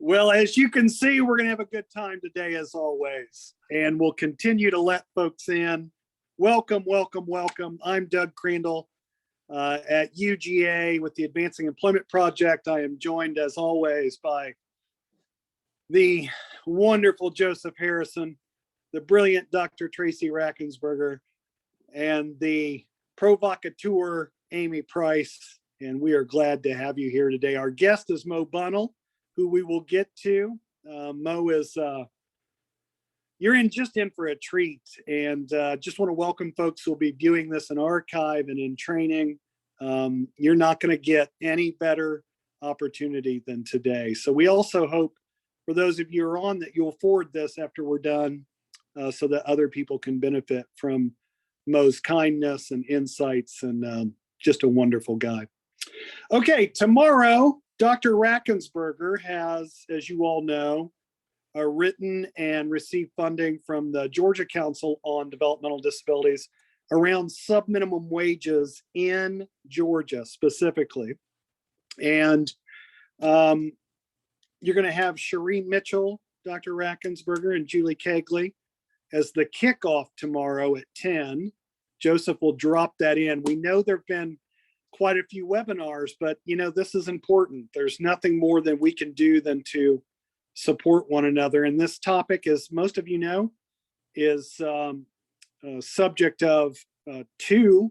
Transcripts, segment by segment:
Well, as you can see, we're going to have a good time today, as always, and we'll continue to let folks in. Welcome, welcome, welcome. I'm Doug Crandell at UGA with the Advancing Employment Project. I am joined, as always, by the wonderful Joseph Harrison, the brilliant Dr. Tracy Rackensberger, and the provocateur Amy Price. And we are glad to have you here today. Our guest is Mo Bunnell, who we will get to. Mo is, you're just in for a treat, and just want to welcome folks who will be viewing this in archive and in training. You're not going to get any better opportunity than today. So we also hope for those of you who are on that you'll forward this after we're done so that other people can benefit from Mo's kindness and insights, and just a wonderful guy. Okay, tomorrow, Dr. Rackensberger has, as you all know, written and received funding from the Georgia Council on Developmental Disabilities around sub-minimum wages in Georgia specifically. And you're going to have Cherie Mitchell, Dr. Rackensberger, and Julie Kegley as the kickoff tomorrow at 10. Joseph will drop that in. We know there have been quite a few webinars, but this is important. There's nothing more than we can do than to support one another. And this topic, as most of you know, is subject of two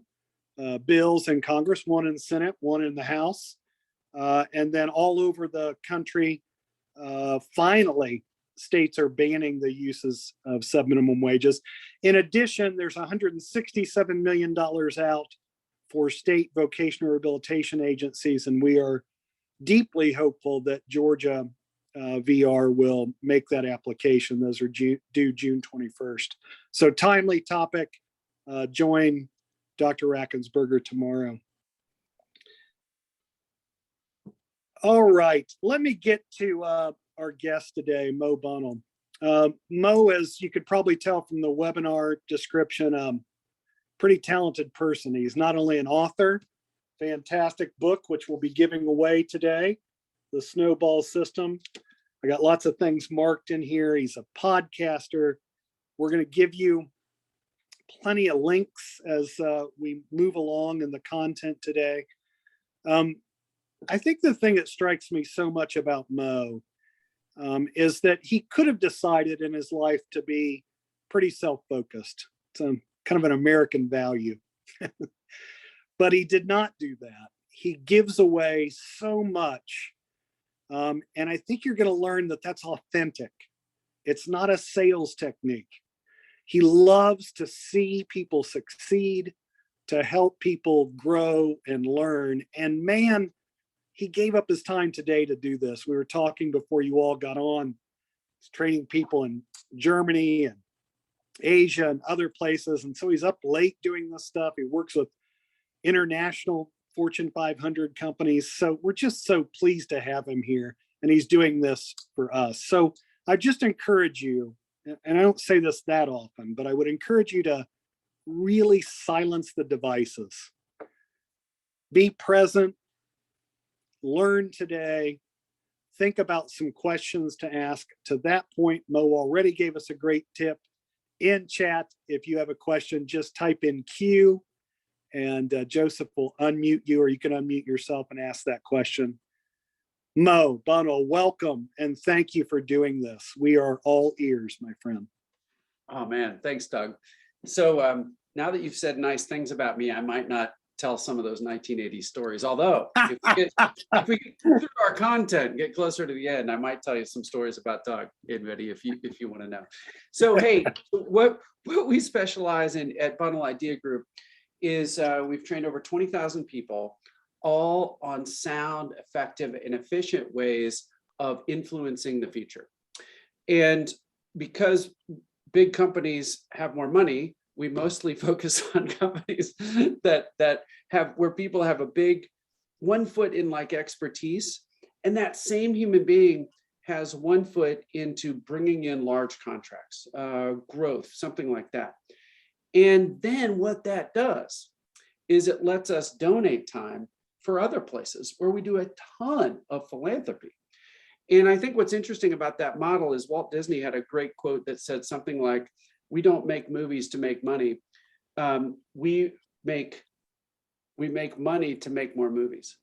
bills in Congress, one in the Senate, one in the House. And then all over the country, finally, states are banning the uses of subminimum wages. In addition, there's $167 million out for state vocational rehabilitation agencies, and we are deeply hopeful that Georgia VR will make that application. Those are due June 21st. So timely topic. Join Dr. Rackensberger tomorrow. All right, let me get to our guest today, Mo Bunnell. Mo, as you could probably tell from the webinar description, pretty talented person. He's not only an author, fantastic book, which we'll be giving away today, The Snowball System. I got lots of things marked in here. He's a podcaster. We're going to give you plenty of links as we move along in the content today. I think the thing that strikes me so much about Mo is that he could have decided in his life to be pretty self-focused. It's kind of an American value, but he did not do that. He gives away so much. And I think you're going to learn that that's authentic. It's not a sales technique. He loves to see people succeed, to help people grow and learn. And man, he gave up his time today to do this. We were talking before you all got on. He's training people in Germany and Asia and other places. And so he's up late doing this stuff. He works with international Fortune 500 companies. So we're just so pleased to have him here. And he's doing this for us. So I just encourage you, and I don't say this that often, but I would encourage you to really silence the devices. Be present, learn today, think about some questions to ask. To that point, Mo already gave us a great tip. In chat, if you have a question, just type in Q and Joseph will unmute you, or you can unmute yourself and ask that question. Mo Bunnell, welcome, and thank you for doing this. We are all ears, my friend. Oh man, thanks, Doug. So now that you've said nice things about me, I might not tell some of those 1980s stories. Although if we get through our content, get closer to the end, I might tell you some stories about Doug Invetti if you want to know. So hey, what we specialize in at Bunnell Idea Group is we've trained over 20,000 people, all on sound, effective, and efficient ways of influencing the future. And because big companies have more money, we mostly focus on companies that have, where people have a big one foot in like expertise, and that same human being has 1 foot into bringing in large contracts, growth, something like that. And then what that does is it lets us donate time for other places where we do a ton of philanthropy. And I think what's interesting about that model is Walt Disney had a great quote that said something like, "We don't make movies to make money. We make money to make more movies."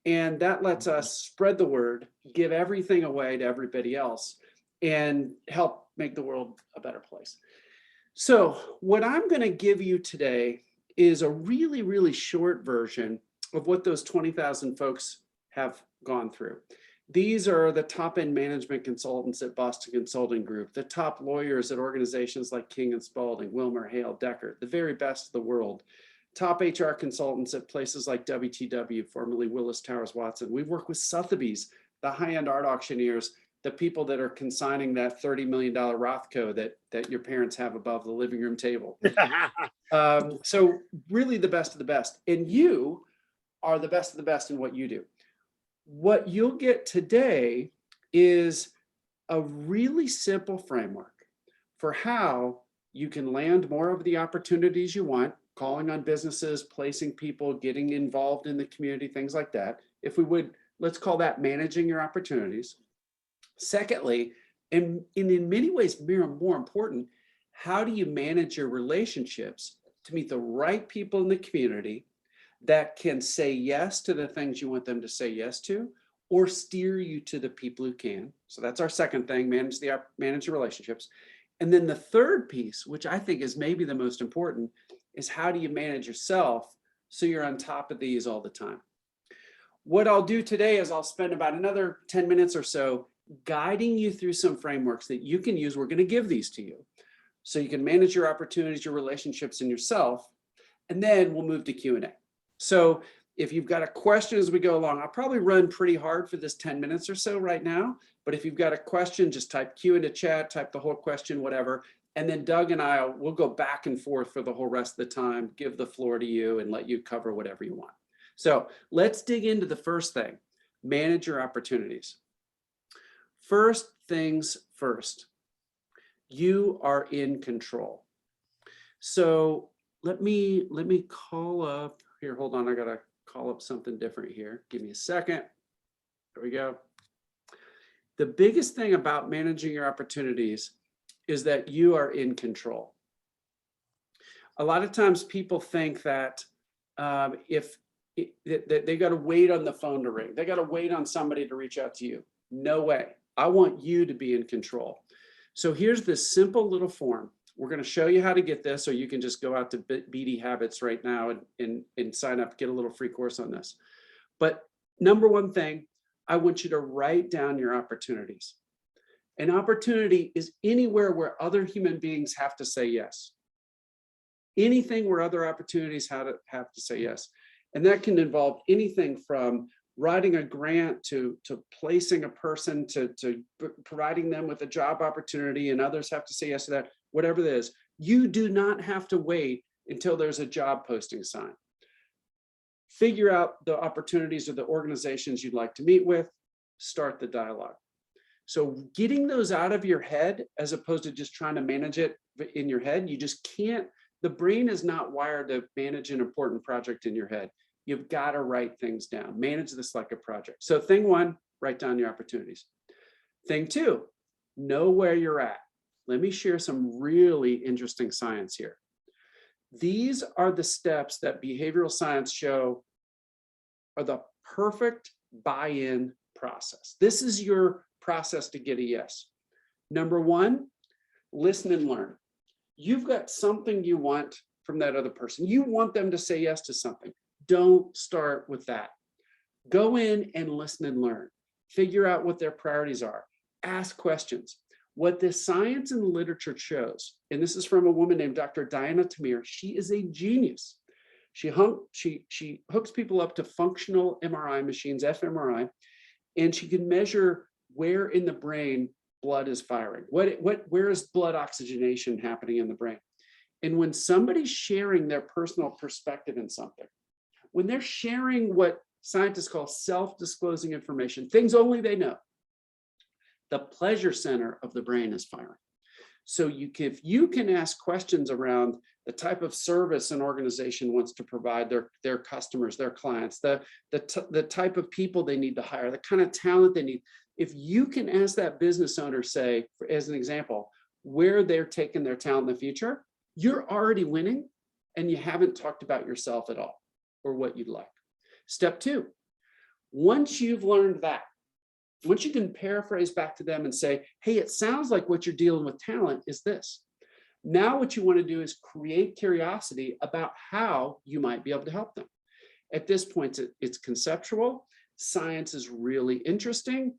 And that lets us spread the word, give everything away to everybody else, and help make the world a better place. So what I'm going to give you today is a really, really short version of what those 20,000 folks have gone through. These are the top end management consultants at Boston Consulting Group, the top lawyers at organizations like King and Spalding, Wilmer, Hale, Decker, the very best of the world, top HR consultants at places like WTW, formerly Willis Towers Watson. We've worked with Sotheby's, the high-end art auctioneers, the people that are consigning that $30 million Rothko that your parents have above the living room table. So really the best of the best. And you are the best of the best in what you do. What you'll get today is a really simple framework for how you can land more of the opportunities you want, calling on businesses, placing people, getting involved in the community, things like that. If we would, let's call that managing your opportunities. Secondly, and in many ways, more important, how do you manage your relationships to meet the right people in the community that can say yes to the things you want them to say yes to, or steer you to the people who can? So that's our second thing, manage the relationships. And then the third piece, which I think is maybe the most important, is how do you manage yourself so you're on top of these all the time? What I'll do today is I'll spend about another 10 minutes or so guiding you through some frameworks that you can use. We're going to give these to you so you can manage your opportunities, your relationships, and yourself. And then we'll move to Q&A. So if you've got a question as we go along, I'll probably run pretty hard for this 10 minutes or so right now. But if you've got a question, just type Q into chat, type the whole question, whatever. And then Doug and I will go back and forth for the whole rest of the time, give the floor to you and let you cover whatever you want. So let's dig into the first thing, manage your opportunities. First things first, you are in control. So let me call up here. Hold on, I gotta call up something different here. Give me a second. There we go. The biggest thing about managing your opportunities is that you are in control. A lot of times people think that that they got to wait on the phone to ring. They got to wait on somebody to reach out to you. No way. I want you to be in control. So here's this simple little form. We're going to show you how to get this, or you can just go out to BD Habits right now and sign up, get a little free course on this. But number one thing, I want you to write down your opportunities. An opportunity is anywhere where other human beings have to say yes. Anything where other opportunities have to say yes. And that can involve anything from writing a grant to placing a person to providing them with a job opportunity, and others have to say yes to that, whatever it is. You do not have to wait until there's a job posting sign. Figure out the opportunities or the organizations you'd like to meet with, start the dialogue. So getting those out of your head, as opposed to just trying to manage it in your head, you just can't. The brain is not wired to manage an important project in your head. You've got to write things down. Manage this like a project. So thing one, write down your opportunities. Thing two, know where you're at. Let me share some really interesting science here. These are the steps that behavioral science show are the perfect buy-in process. This is your process to get a yes. Number one, listen and learn. You've got something you want from that other person. You want them to say yes to something. Don't start with that. Go in and listen and learn. Figure out what their priorities are. Ask questions. What the science and literature shows, and this is from a woman named Dr. Diana Tamir, she is a genius. She hooks people up to functional MRI machines, fMRI, and she can measure where in the brain blood is firing. Where is blood oxygenation happening in the brain? And when somebody's sharing their personal perspective in something, when they're sharing what scientists call self-disclosing information, things only they know, the pleasure center of the brain is firing. So if you can ask questions around the type of service an organization wants to provide their customers, their clients, the type of people they need to hire, the kind of talent they need, If you can ask that business owner, say, as an example, where they're taking their talent in the future, you're already winning and you haven't talked about yourself at all or what you'd like. Step two, once you've learned that, once you can paraphrase back to them and say, hey, it sounds like what you're dealing with talent is this. Now what you want to do is create curiosity about how you might be able to help them. At this point, it's conceptual. Science is really interesting.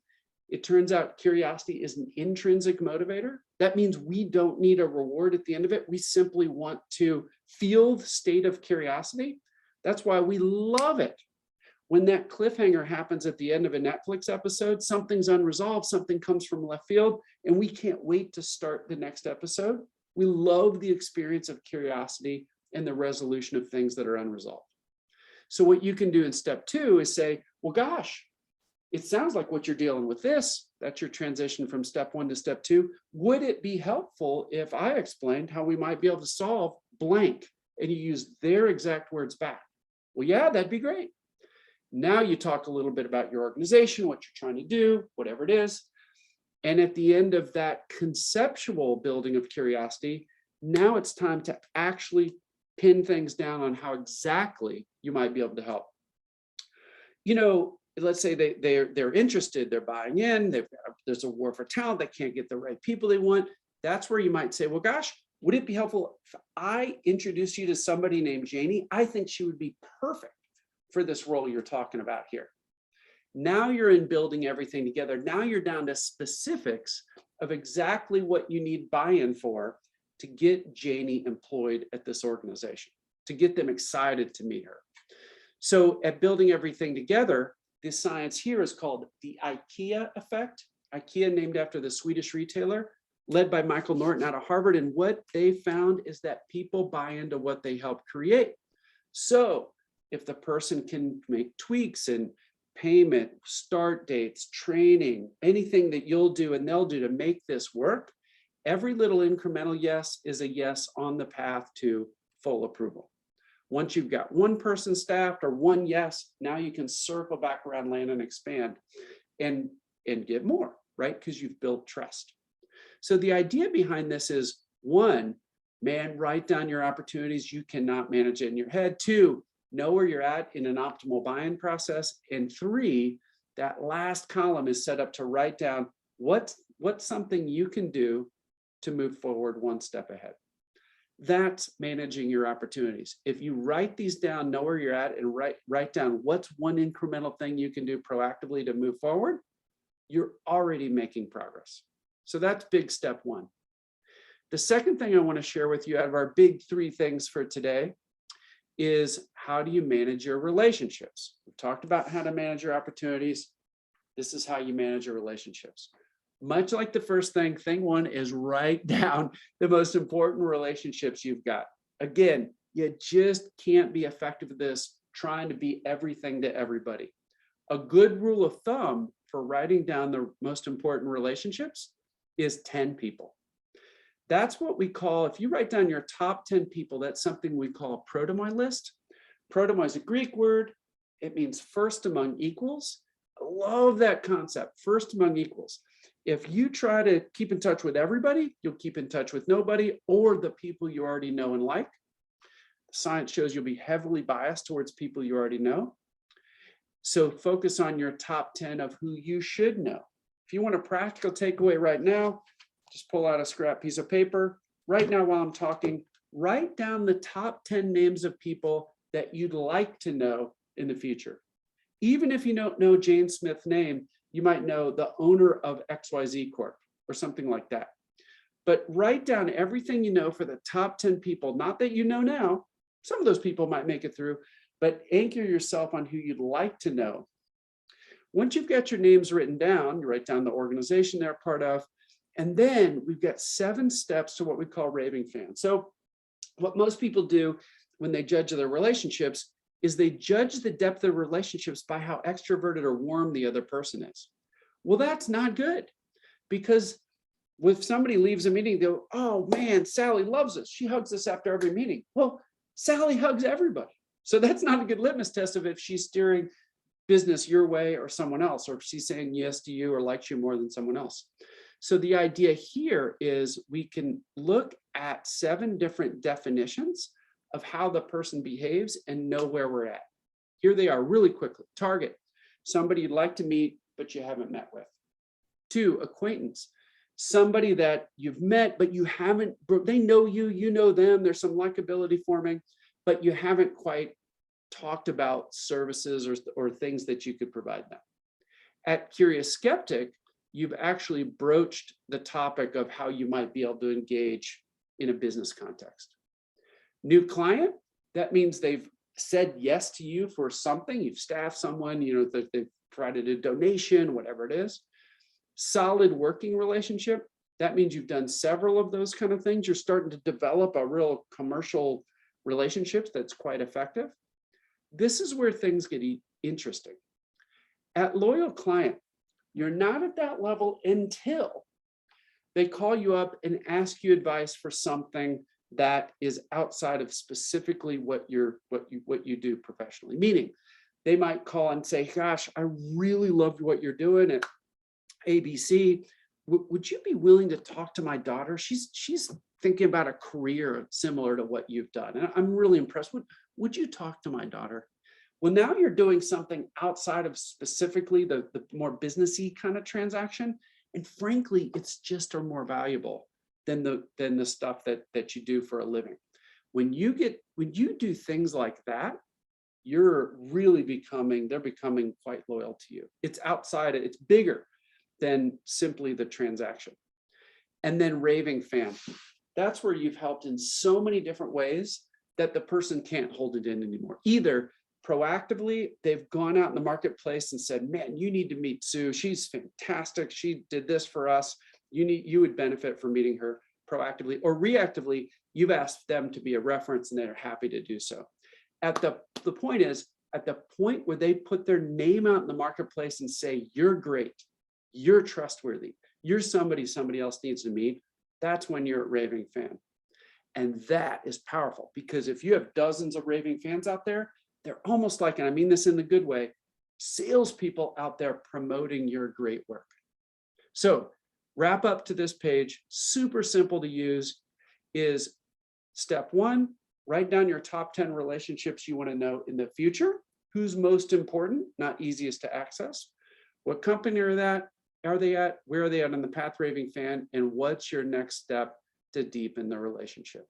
It turns out curiosity is an intrinsic motivator. That means we don't need a reward at the end of it. We simply want to feel the state of curiosity. That's why we love it. When that cliffhanger happens at the end of a Netflix episode, something's unresolved, something comes from left field, and we can't wait to start the next episode. We love the experience of curiosity and the resolution of things that are unresolved. So what you can do in step two is say, well, gosh, it sounds like what you're dealing with this. That's your transition from step one to step two. Would it be helpful if I explained how we might be able to solve blank? And you use their exact words back. Well, yeah, that'd be great. Now you talk a little bit about your organization, what you're trying to do, whatever it is. And at the end of that conceptual building of curiosity, now it's time to actually pin things down on how exactly you might be able to help. You know, let's say they're interested, they're buying in, there's a war for talent, they can't get the right people they want. That's where you might say, well, gosh, would it be helpful if I introduce you to somebody named Janie? I think she would be perfect for this role you're talking about here. Now you're in building everything together. Now you're down to specifics of exactly what you need buy-in for to get Janie employed at this organization, to get them excited to meet her. So at building everything together, the science here is called the IKEA effect. IKEA, named after the Swedish retailer, led by Michael Norton out of Harvard. And what they found is that people buy into what they help create. So if the person can make tweaks in payment, start dates, training, anything that you'll do and they'll do to make this work, every little incremental yes is a yes on the path to full approval. Once you've got one person staffed or one yes, now you can circle back around, land and expand and get more, right? Because you've built trust. So the idea behind this is, one, man, write down your opportunities. You cannot manage it in your head. Two, know where you're at in an optimal buy-in process. And three, that last column is set up to write down what's something you can do to move forward one step ahead. That's managing your opportunities. If you write these down, know where you're at, and write down what's one incremental thing you can do proactively to move forward, you're already making progress. So that's big step one. The second thing I want to share with you out of our big three things for today is, how do you manage your relationships? We've talked about how to manage your opportunities. This is how you manage your relationships. Much like the first thing, thing one is write down the most important relationships you've got. Again, you just can't be effective at this trying to be everything to everybody. A good rule of thumb for writing down the most important relationships is 10 people. That's what we call, if you write down your top 10 people, that's something we call a protomoi list. Protomoi is a Greek word. It means first among equals. I love that concept, first among equals. If you try to keep in touch with everybody, you'll keep in touch with nobody or the people you already know and like. Science shows you'll be heavily biased towards people you already know. So focus on your top 10 of who you should know. If you want a practical takeaway right now, just pull out a scrap piece of paper. Right now while I'm talking, write down the top 10 names of people that you'd like to know in the future. Even if you don't know Jane Smith's name, you might know the owner of XYZ Corp or something like that. But write down everything you know for the top 10 people, not that you know now. Some of those people might make it through, but anchor yourself on who you'd like to know. Once you've got your names written down, you write down the organization they're part of, and then we've got 7 steps to what we call raving fans. So what most people do when they judge their relationships is they judge the depth of relationships by how extroverted or warm the other person is. Well, that's not good, because if somebody leaves a meeting, they'll, oh man, Sally loves us. She hugs us after every meeting. Well, Sally hugs everybody. So that's not a good litmus test of if she's steering business your way or someone else, or if she's saying yes to you or likes you more than someone else. So the idea here is we can look at 7 different definitions of how the person behaves and know where we're at. Here they are really quickly. Target, somebody you'd like to meet, but you haven't met with. 2, acquaintance, somebody that you've met, but you haven't, they know you, you know them, there's some likability forming, but you haven't quite talked about services or things that you could provide them. At Curious Skeptic, you've actually broached the topic of how you might be able to engage in a business context. New client, that means they've said yes to you for something, you've staffed someone, that they've provided a donation, whatever it is. Solid working relationship, that means you've done several of those kind of things. You're starting to develop a real commercial relationship that's quite effective. This is where things get interesting. At loyal client, you're not at that level until they call you up and ask you advice for something that is outside of specifically what you do professionally. Meaning, they might call and say, "Gosh, I really loved what you're doing at ABC. Would you be willing to talk to my daughter? She's thinking about a career similar to what you've done, and I'm really impressed. Would you talk to my daughter?" Well, now you're doing something outside of specifically the more businessy kind of transaction, and frankly, it's just more valuable than the stuff that you do for a living. When you do things like that, they're becoming quite loyal to you. It's it's bigger than simply the transaction. And then raving fan. That's where you've helped in so many different ways that the person can't hold it in anymore. Either proactively, they've gone out in the marketplace and said, "Man, you need to meet Sue. She's fantastic. She did this for us. You would benefit from meeting her." Proactively or reactively, you've asked them to be a reference and they're happy to do so. The point is, at the point where they put their name out in the marketplace and say, "You're great, you're trustworthy, you're somebody else needs to meet," that's when you're a raving fan. And that is powerful, because if you have dozens of raving fans out there, they're almost like, and I mean this in the good way, salespeople out there promoting your great work. So wrap up to this page, super simple to use, is step 1, write down your top 10 relationships you want to know in the future. Who's most important, not easiest to access? What company are they at? Where are they at on the path raving fan? And what's your next step to deepen the relationship?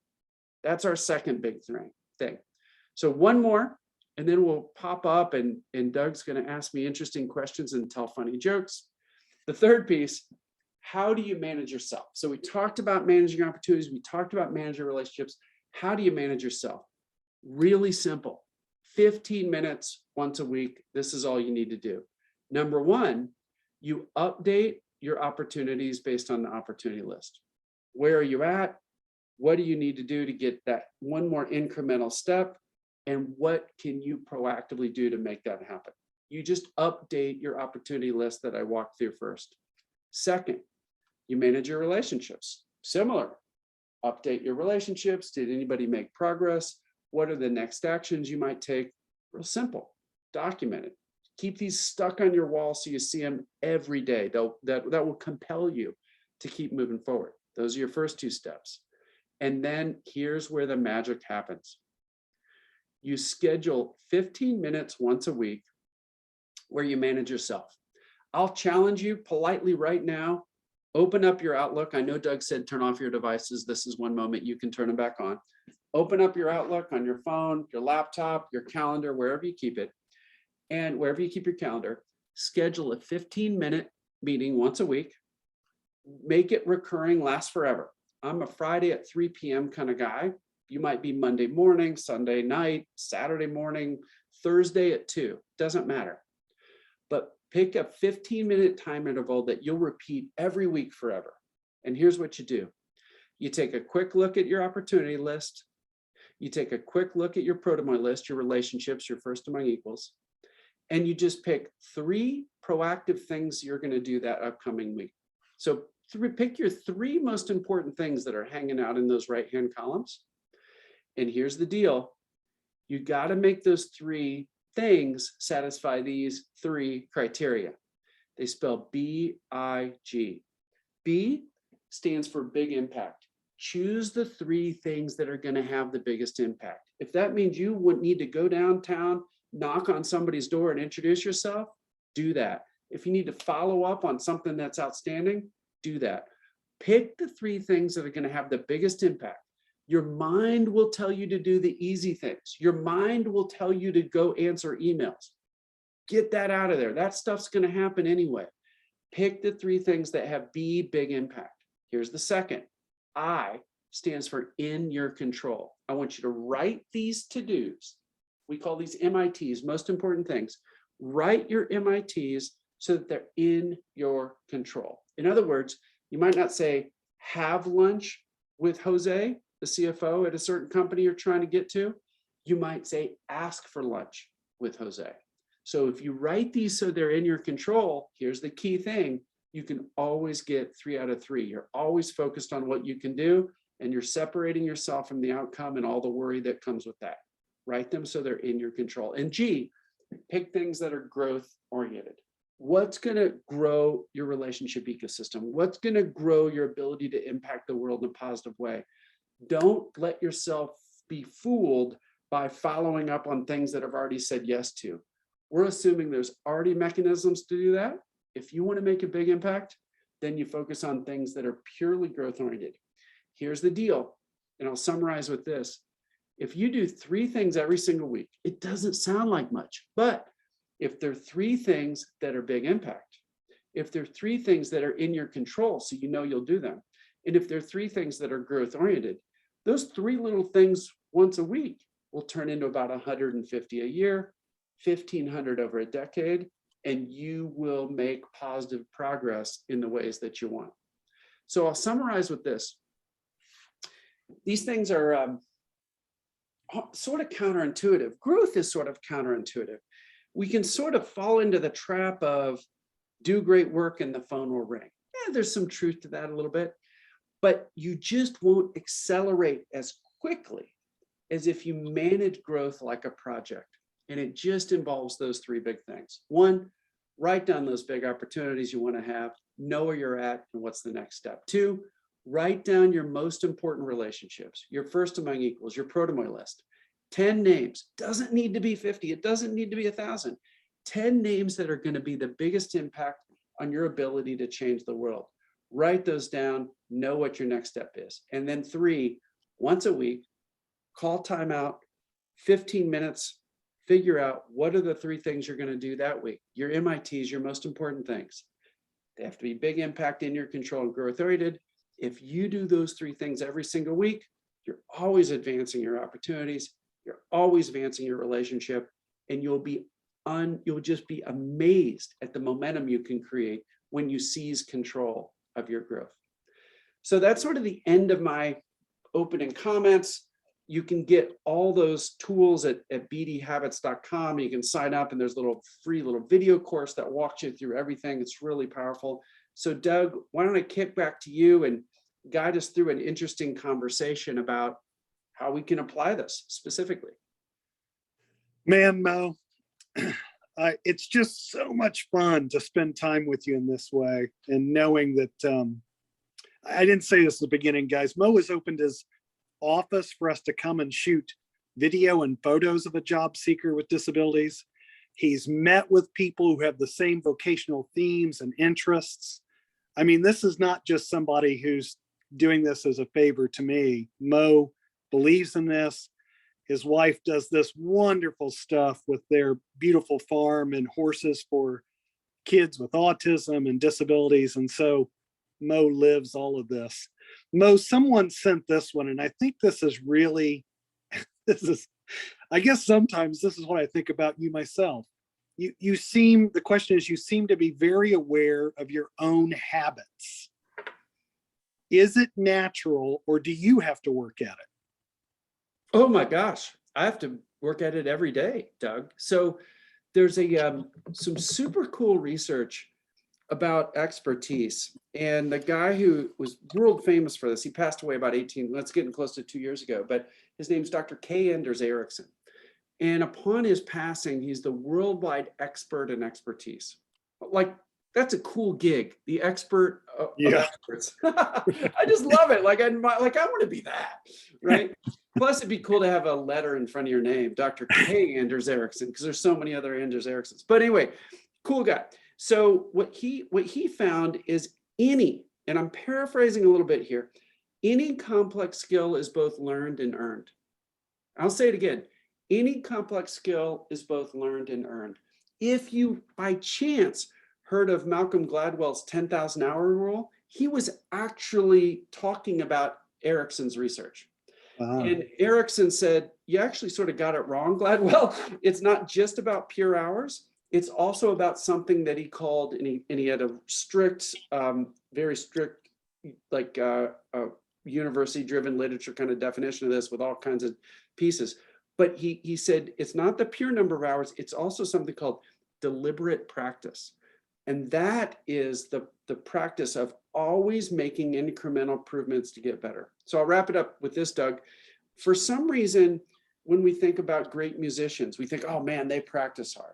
That's our second big thing. So one more, and then we'll pop up and Doug's going to ask me interesting questions and tell funny jokes. The third piece, how do you manage yourself? So we talked about managing opportunities. We talked about managing relationships. How do you manage yourself? Really simple. 15 minutes once a week. This is all you need to do. Number 1, you update your opportunities based on the opportunity list. Where are you at? What do you need to do to get that one more incremental step? And what can you proactively do to make that happen? You just update your opportunity list that I walked through first. Second, you manage your relationships. Similar, update your relationships. Did anybody make progress? What are the next actions you might take? Real simple, document it. Keep these stuck on your wall so you see them every day. That will compel you to keep moving forward. Those are your first 2 steps. And then here's where the magic happens. You schedule 15 minutes once a week where you manage yourself. I'll challenge you politely right now. Open up your Outlook. I know Doug said turn off your devices. This is one moment you can turn them back on. Open up your Outlook on your phone, your laptop, your calendar, wherever you keep it. And wherever you keep your calendar, schedule a 15-minute meeting once a week. Make it recurring, last forever. I'm a Friday at 3 p.m. kind of guy. You might be Monday morning, Sunday night, Saturday morning, Thursday at 2. Doesn't matter. But pick a 15-minute time interval that you'll repeat every week forever. And here's what you do. You take a quick look at your opportunity list. You take a quick look at your prototype list, your relationships, your first among equals. And you just pick 3 proactive things you're going to do that upcoming week. So pick your 3 most important things that are hanging out in those right-hand columns. And here's the deal. You got to make those 3 things satisfy these three criteria. They spell BIG. B stands for big impact. Choose the three things that are going to have the biggest impact. If that means you would need to go downtown, knock on somebody's door and introduce yourself, do that. If you need to follow up on something that's outstanding, do that. Pick the three things that are going to have the biggest impact. Your mind will tell you to do the easy things. Your mind will tell you to go answer emails. Get that out of there. That stuff's going to happen anyway. Pick the three things that have big impact. Here's the second. I stands for in your control. I want you to write these to-dos. We call these MITs, most important things. Write your MITs so that they're in your control. In other words, you might not say, have lunch with Jose, the CFO at a certain company you're trying to get to. You might say, ask for lunch with Jose. So if you write these so they're in your control, here's the key thing. You can always get 3 out of 3. You're always focused on what you can do, and you're separating yourself from the outcome and all the worry that comes with that. Write them so they're in your control. And G, pick things that are growth oriented. What's going to grow your relationship ecosystem? What's going to grow your ability to impact the world in a positive way? Don't let yourself be fooled by following up on things that I've already said yes to. We're assuming there's already mechanisms to do that. If you want to make a big impact, then you focus on things that are purely growth oriented. Here's the deal, and I'll summarize with this. If you do 3 things every single week, it doesn't sound like much, but if there are 3 things that are big impact, if there are 3 things that are in your control, so you know you'll do them, and if there are 3 things that are growth oriented, those 3 little things once a week will turn into about 150 a year, 1,500 over a decade, and you will make positive progress in the ways that you want. So I'll summarize with this. These things are sort of counterintuitive. Growth is sort of counterintuitive. We can sort of fall into the trap of do great work and the phone will ring. Yeah, there's some truth to that a little bit, but you just won't accelerate as quickly as if you manage growth like a project. And it just involves those 3 big things. 1, write down those big opportunities you want to have, know where you're at and what's the next step. 2, write down your most important relationships, your first among equals, your protomoy list. 10 names, doesn't need to be 50, it doesn't need to be 1,000. 10 names that are going to be the biggest impact on your ability to change the world. Write those down, know what your next step is. And then 3, once a week, call timeout, 15 minutes, figure out what are the 3 things you're going to do that week. Your MITs, your most important things. They have to be big impact, in your control, and growth oriented. If you do those 3 things every single week, you're always advancing your opportunities, you're always advancing your relationship, and you'll just be amazed at the momentum you can create when you seize control of your growth. So that's sort of the end of my opening comments. You can get all those tools at bdhabits.com. You can sign up, and there's a free little video course that walks you through everything. It's really powerful. So Doug, why don't I kick back to you and guide us through an interesting conversation about how we can apply this specifically. Man, Mo, it's just so much fun to spend time with you in this way, and knowing that I didn't say this at the beginning, guys. Mo has opened his office for us to come and shoot video and photos of a job seeker with disabilities. He's met with people who have the same vocational themes and interests. I mean, this is not just somebody who's doing this as a favor to me. Mo believes in this. His wife does this wonderful stuff with their beautiful farm and horses for kids with autism and disabilities. And so Mo lives all of this. Mo, someone sent this one, and I think this is really, I guess sometimes this is what I think about you myself. You seem, the question is, you seem to be very aware of your own habits. Is it natural, or do you have to work at it? Oh my gosh, I have to work at it every day, Doug. So there's some super cool research about expertise. And the guy who was world famous for this, he passed away about 18, let's getting close to 2 years ago, but his name's Dr. K. Anders Ericsson. And upon his passing, he's the worldwide expert in expertise. Like, that's a cool gig, the expert of experts. I just love it. Like, I want to be that, right? Plus, it'd be cool to have a letter in front of your name, Dr. K. Anders Ericsson, because there's so many other Anders Ericssons. But anyway, cool guy. So what he found is any, and I'm paraphrasing a little bit here, any complex skill is both learned and earned. I'll say it again. Any complex skill is both learned and earned. If you, by chance, heard of Malcolm Gladwell's 10,000 hour rule, he was actually talking about Ericsson's research. And Ericsson said, you actually sort of got it wrong, Gladwell. It's not just about pure hours. It's also about something that he called, and he had a strict, very strict, like university-driven literature kind of definition of this with all kinds of pieces. But he said, it's not the pure number of hours. It's also something called deliberate practice. And that is the practice of always making incremental improvements to get better. So I'll wrap it up with this, Doug. For some reason, when we think about great musicians, we think, oh man, they practice hard.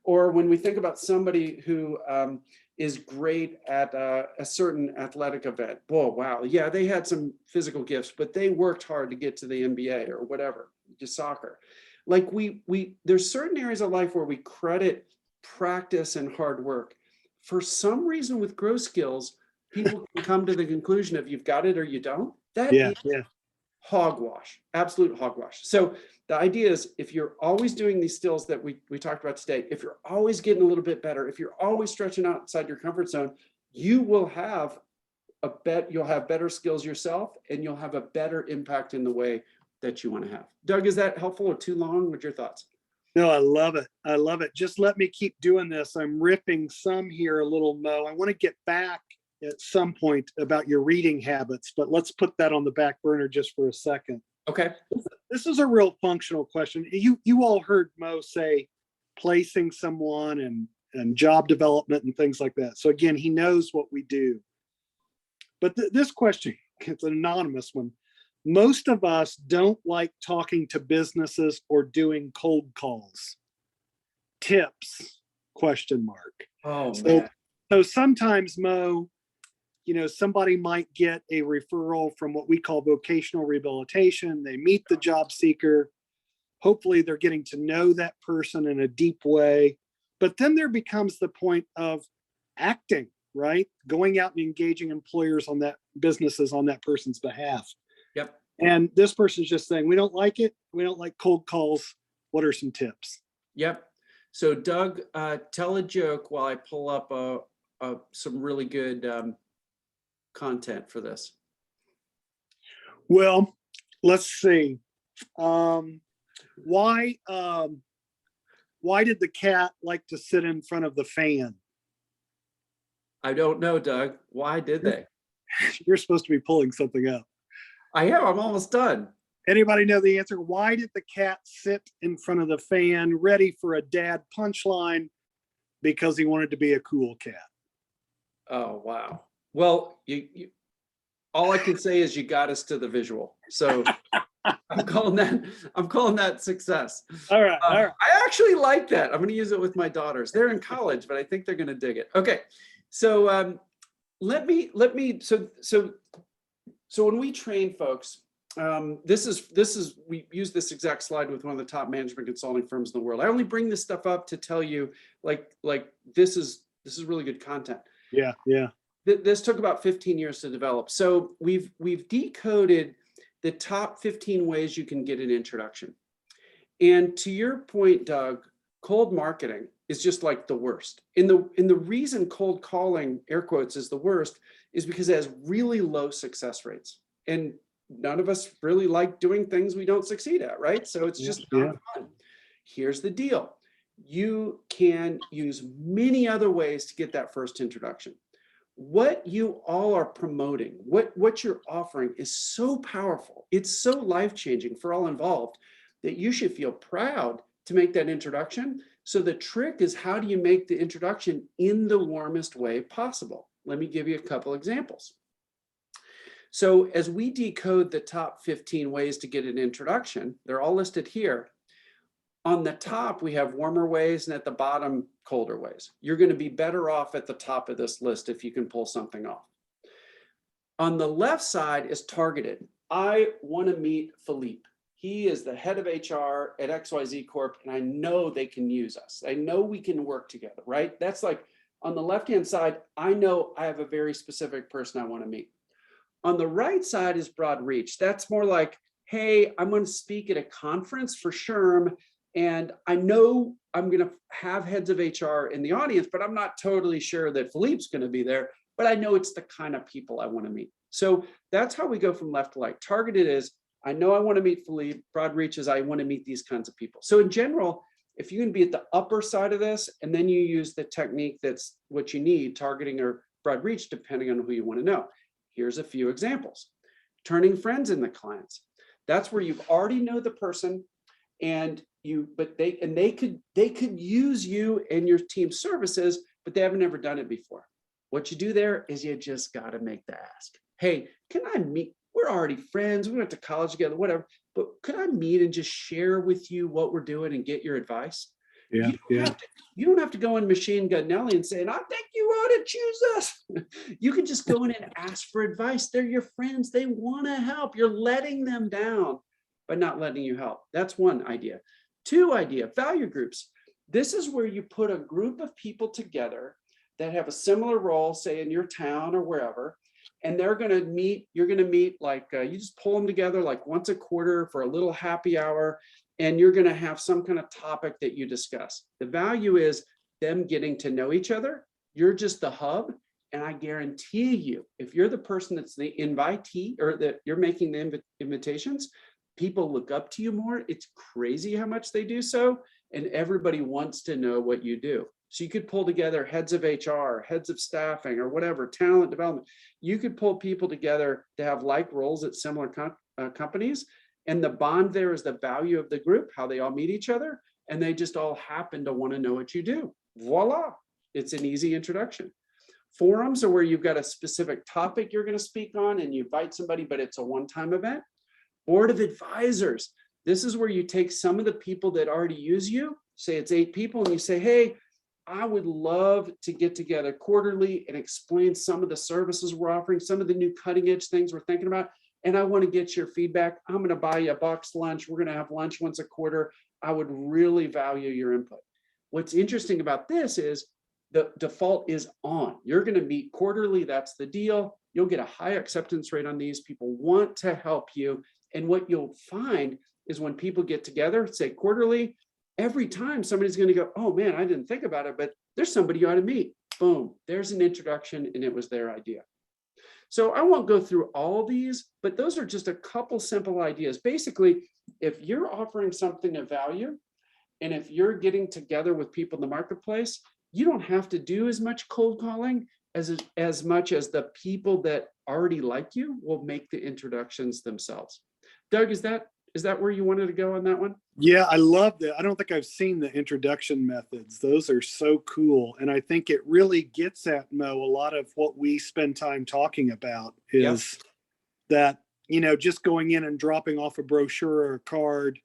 Or when we think about somebody who is great at a certain athletic event, whoa, wow, yeah, they had some physical gifts, but they worked hard to get to the NBA or whatever, just soccer. Like there's certain areas of life where we credit practice and hard work. For some reason with growth skills, people can come to the conclusion of you've got it or you don't. That is hogwash, absolute hogwash. So the idea is, if you're always doing these skills that we talked about today, if you're always getting a little bit better, if you're always stretching outside your comfort zone, you will have you'll have better skills yourself, and you'll have a better impact in the way that you want to have. Doug, is that helpful or too long? What's your thoughts? No, I love it. I love it. Just let me keep doing this. I'm ripping some here a little, Mo. I want to get back at some point about your reading habits, but let's put that on the back burner just for a second. Okay. This is a real functional question. You all heard Mo say placing someone and job development and things like that. So again, he knows what we do. But this question, it's an anonymous one. Most of us don't like talking to businesses or doing cold calls. Tips? ? Oh, man. So sometimes, Mo, somebody might get a referral from what we call vocational rehabilitation. They meet the job seeker. Hopefully they're getting to know that person in a deep way. But then there becomes the point of acting, right? Going out and engaging employers on that, businesses on that person's behalf. Yep. And this person's just saying, we don't like it. We don't like cold calls. What are some tips? Yep. So Doug, tell a joke while I pull up some really good content for this. Well, let's see. Why did the cat like to sit in front of the fan? I don't know, Doug. Why did they? You're supposed to be pulling something up. I am. I'm almost done. Anybody know the answer? Why did the cat sit in front of the fan ready for a dad punchline? Because he wanted to be a cool cat. Oh, wow. Well, you all I can say is you got us to the visual. So I'm calling that success. All right. All right. I actually like that. I'm going to use it with my daughters. They're in college, but I think they're going to dig it. Okay. So so when we train folks, we use this exact slide with one of the top management consulting firms in the world. I only bring this stuff up to tell you, like this is really good content. Yeah. Yeah. This took about 15 years to develop. So we've decoded the top 15 ways you can get an introduction. And to your point, Doug, cold marketing is just like the worst. And the reason cold calling, air quotes, is the worst is because it has really low success rates. And none of us really like doing things we don't succeed at, right? So it's just not fun. Here's the deal. You can use many other ways to get that first introduction. What you all are promoting, what you're offering is so powerful. It's so life-changing for all involved that you should feel proud to make that introduction. So the trick is, how do you make the introduction in the warmest way possible? Let me give you a couple examples. So as we decode the top 15 ways to get an introduction, they're all listed here. On the top, we have warmer ways, and at the bottom, colder ways. You're going to be better off at the top of this list if you can pull something off. On the left side is targeted. I want to meet Philippe. He is the head of HR at XYZ Corp, and I know they can use us. I know we can work together, right? That's like on the left-hand side, I know I have a very specific person I want to meet. On the right side is broad reach. That's more like, hey, I'm going to speak at a conference for SHRM, and I know I'm going to have heads of HR in the audience, but I'm not totally sure that Philippe's going to be there, but I know it's the kind of people I want to meet. So that's how we go from left to right. Targeted is, I know I want to meet Philippe. Broad reach is, I want to meet these kinds of people. So in general, if you can be at the upper side of this, and then you use the technique that's what you need, targeting or broad reach, depending on who you want to know. Here's a few examples. Turning friends into clients. That's where you've already know the person, and they could use you and your team's services, but they haven't ever done it before. What you do there is you just got to make the ask. Hey, can I meet? We're already friends. We went to college together, whatever. But could I meet and just share with you what we're doing and get your advice? Yeah, you don't have to go in machine gun Nelly and say, I think you ought to choose us. You can just go in and ask for advice. They're your friends. They want to help. You're letting them down by not letting you help. That's one idea. Two idea, value groups. This is where you put a group of people together that have a similar role, say in your town or wherever, and they're going to meet, you're going to meet like, you just pull them together like once a quarter for a little happy hour, and you're going to have some kind of topic that you discuss. The value is them getting to know each other. You're just the hub. And I guarantee you, if you're the person that's the invitee or that you're making the invitations, people look up to you more. It's crazy how much they do so. And everybody wants to know what you do. So you could pull together heads of HR, heads of staffing, or whatever, talent development. You could pull people together to have like roles at similar companies. And the bond there is the value of the group, how they all meet each other. And they just all happen to want to know what you do. Voila. It's an easy introduction. Forums are where you've got a specific topic you're going to speak on and you invite somebody, but it's a one-time event. Board of advisors. This is where you take some of the people that already use you, say it's 8 people, and you say, hey, I would love to get together quarterly and explain some of the services we're offering, some of the new cutting edge things we're thinking about. And I want to get your feedback. I'm going to buy you a box lunch. We're going to have lunch once a quarter. I would really value your input. What's interesting about this is the default is on. You're going to meet quarterly. That's the deal. You'll get a high acceptance rate on these. People want to help you. And what you'll find is when people get together, say quarterly, every time somebody's going to go, oh man, I didn't think about it, but there's somebody you ought to meet. Boom, there's an introduction, and it was their idea. So I won't go through all these, but those are just a couple simple ideas. Basically, if you're offering something of value, and if you're getting together with people in the marketplace, you don't have to do as much cold calling as much as the people that already like you will make the introductions themselves. Doug, is that where you wanted to go on that one? Yeah, I love that. I don't think I've seen the introduction methods. Those are so cool. And I think it really gets at, Mo, a lot of what we spend time talking about is that, just going in and dropping off a brochure or a card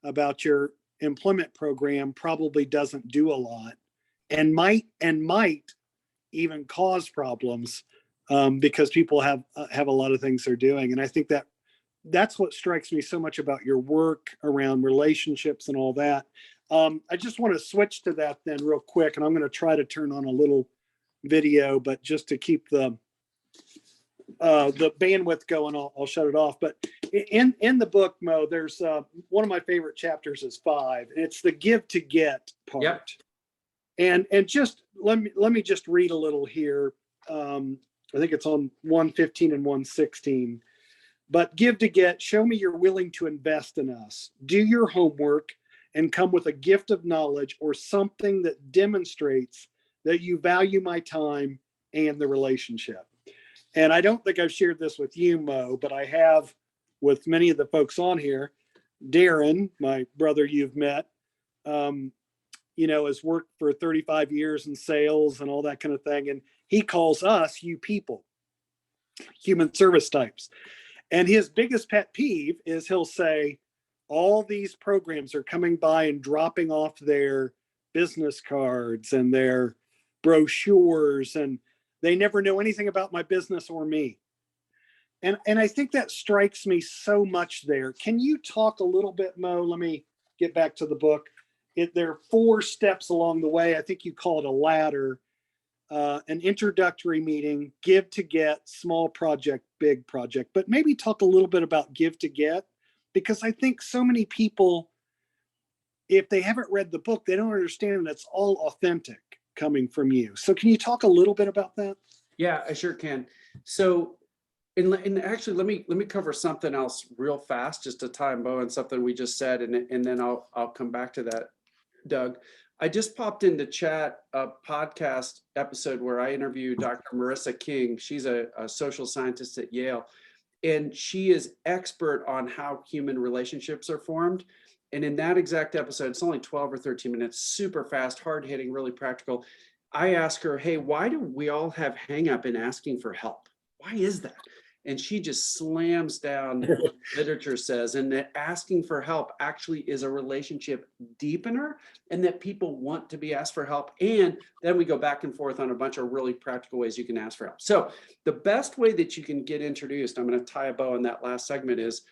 about your employment program probably doesn't do a lot and might even cause problems because people have a lot of things they're doing. And I think that's what strikes me so much about your work around relationships and all that. I just want to switch to that then real quick, and I'm going to try to turn on a little video, but just to keep the bandwidth going, I'll shut it off. But in the book, Mo, there's one of my favorite chapters is 5, and it's the give to get part. Yep. And just let me just read a little here. I think it's on 115 and 116. But give to get, show me you're willing to invest in us. Do your homework and come with a gift of knowledge or something that demonstrates that you value my time and the relationship. And I don't think I've shared this with you, Mo, but I have with many of the folks on here. Darren, my brother you've met, has worked for 35 years in sales and all that kind of thing. And he calls us you people, human service types. And his biggest pet peeve is he'll say, all these programs are coming by and dropping off their business cards and their brochures, and they never know anything about my business or me. And I think that strikes me so much there. Can you talk a little bit, Mo? Let me get back to the book. There are 4 steps along the way. I think you call it a ladder. An introductory meeting, give to get, small project, big project. But maybe talk a little bit about give to get, because I think so many people, if they haven't read the book, they don't understand that's all authentic coming from you. So can you talk a little bit about that? Yeah, I sure can. So, and actually, let me cover something else real fast, just to tie a bow on something we just said, and then I'll come back to that, Doug. I just popped into chat a podcast episode where I interviewed Dr. Marissa King. She's a social scientist at Yale, and she is expert on how human relationships are formed. And in that exact episode, it's only 12 or 13 minutes, super fast, hard hitting, really practical. I ask her, hey, why do we all have hang up in asking for help? Why is that? And she just slams down what literature says, and that asking for help actually is a relationship deepener, and that people want to be asked for help. And then we go back and forth on a bunch of really practical ways you can ask for help. So the best way that you can get introduced, I'm going to tie a bow on that last segment, is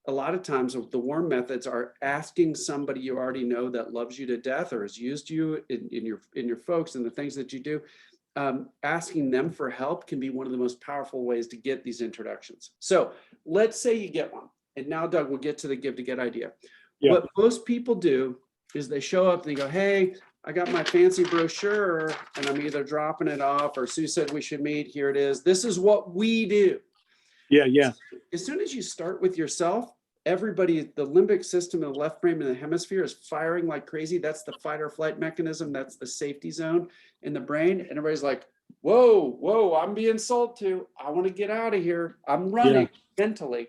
a lot of times the warm methods are asking somebody you already know that loves you to death or has used you in your folks and the things that you do. Asking them for help can be one of the most powerful ways to get these introductions. So let's say you get one. And now, Doug, we'll get to the give to get idea. Yeah. What most people do is they show up and they go, hey, I got my fancy brochure and I'm either dropping it off, or Sue said we should meet. Here it is. This is what we do. Yeah. As soon as you start with yourself, everybody, the limbic system in the left brain and the hemisphere is firing like crazy. That's the fight or flight mechanism. That's the safety zone in the brain. And everybody's like, whoa, I'm being sold to. I want to get out of here. I'm running mentally.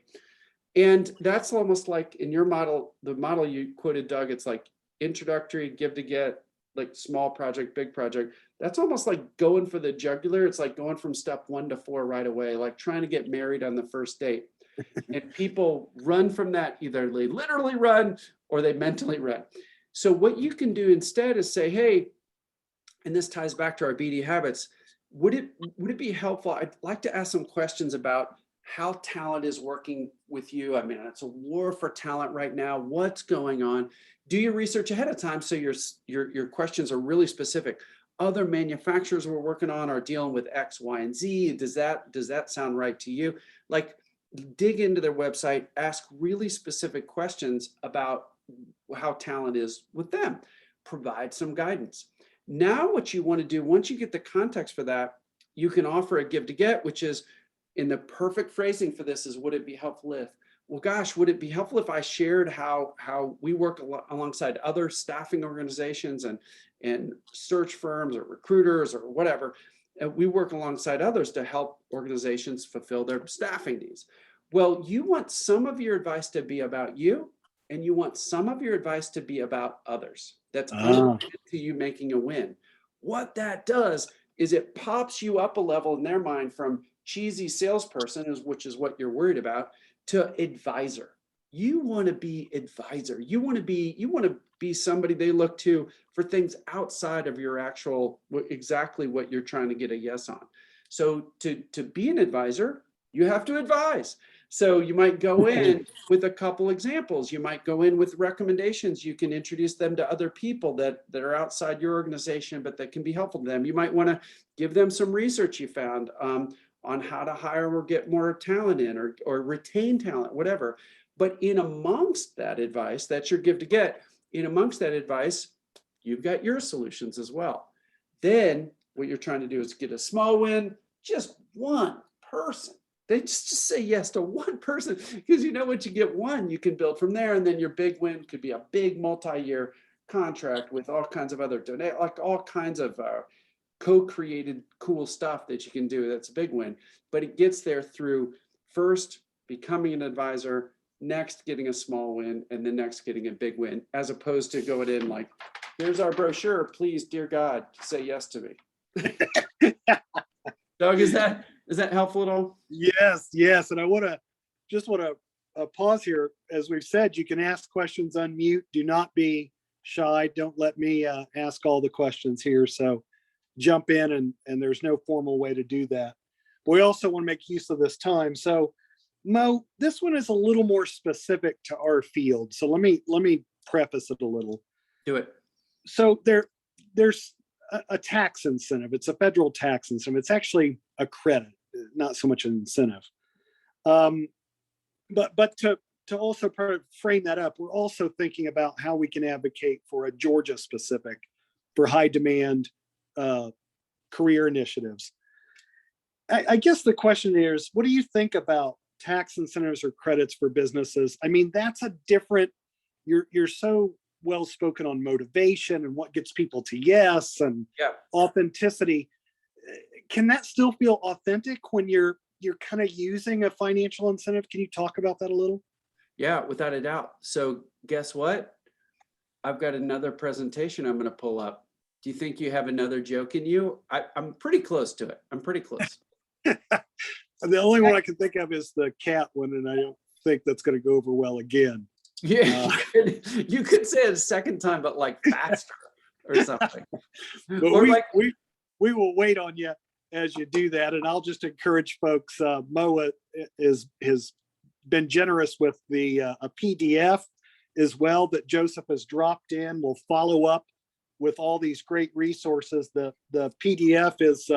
And that's almost like in your model, the model you quoted, Doug, it's like introductory, give to get, like small project, big project. That's almost like going for the jugular. It's like going from step 1 to 4 right away, like trying to get married on the first date. And people run from that. Either they literally run or they mentally run. So what you can do instead is say, hey, and this ties back to our BD habits. Would it be helpful? I'd like to ask some questions about how talent is working with you. I mean, it's a war for talent right now. What's going on? Do your research ahead of time so your questions are really specific. Other manufacturers we're working on are dealing with X, Y, and Z. Does that sound right to you? Like, dig into their website, ask really specific questions about how talent is with them. Provide some guidance. Now, what you want to do, once you get the context for that, you can offer a give to get, which is, in the perfect phrasing for this is, would it be helpful if? Well, gosh, would it be helpful if I shared how we work alongside other staffing organizations and search firms or recruiters or whatever? And we work alongside others to help organizations fulfill their staffing needs. Well, you want some of your advice to be about you, and you want some of your advice to be about others. That's unrelated to you making a win. What that does is it pops you up a level in their mind from cheesy salesperson, which is what you're worried about, to advisor. You want to be advisor. You want to be somebody they look to for things outside of your actual, exactly what you're trying to get a yes on. So to be an advisor, you have to advise. So you might go in with a couple examples. You might go in with recommendations. You can introduce them to other people that are outside your organization, but that can be helpful to them. You might want to give them some research you found on how to hire or get more talent in, or retain talent, whatever. But in amongst that advice, that's your give to get. In amongst that advice, you've got your solutions as well. Then what you're trying to do is get a small win, just one person. They just say yes to one person, because you know, once you get one, you can build from there. And then your big win could be a big multi-year contract with all kinds of other like all kinds of co-created cool stuff that you can do. That's a big win. But it gets there through first becoming an advisor, next getting a small win, and then next getting a big win, as opposed to going in like, here's our brochure, please, dear God, say yes to me. Doug, is that helpful at all? Yes. And I want to pause here. As we've said, you can ask questions, unmute. Do not be shy. Don't let me ask all the questions here. So jump in, and there's no formal way to do that. We also want to make use of this time. So Mo, this one is a little more specific to our field. So let me preface it a little. Do it. So there's a tax incentive. It's a federal tax incentive. It's actually a credit, not so much an incentive. But to also frame that up, we're also thinking about how we can advocate for a Georgia specific for high demand career initiatives. I guess the question is, what do you think about tax incentives or credits for businesses? I mean, that's a different, you're so well spoken on motivation and what gets people to yes and authenticity. Can that still feel authentic when you're kind of using a financial incentive? Can you talk about that a little? Yeah, without a doubt. So guess what? I've got another presentation I'm going to pull up. Do you think you have another joke in you? I'm pretty close to it. I'm pretty close. The only one I can think of is the cat one, and I don't think that's going to go over well again. Yeah, you could say it a second time, but like faster or something. But Or we will wait on you as you do that, and I'll just encourage folks. Moa has been generous with the a PDF as well that Joseph has dropped in. We'll follow up with all these great resources. The PDF is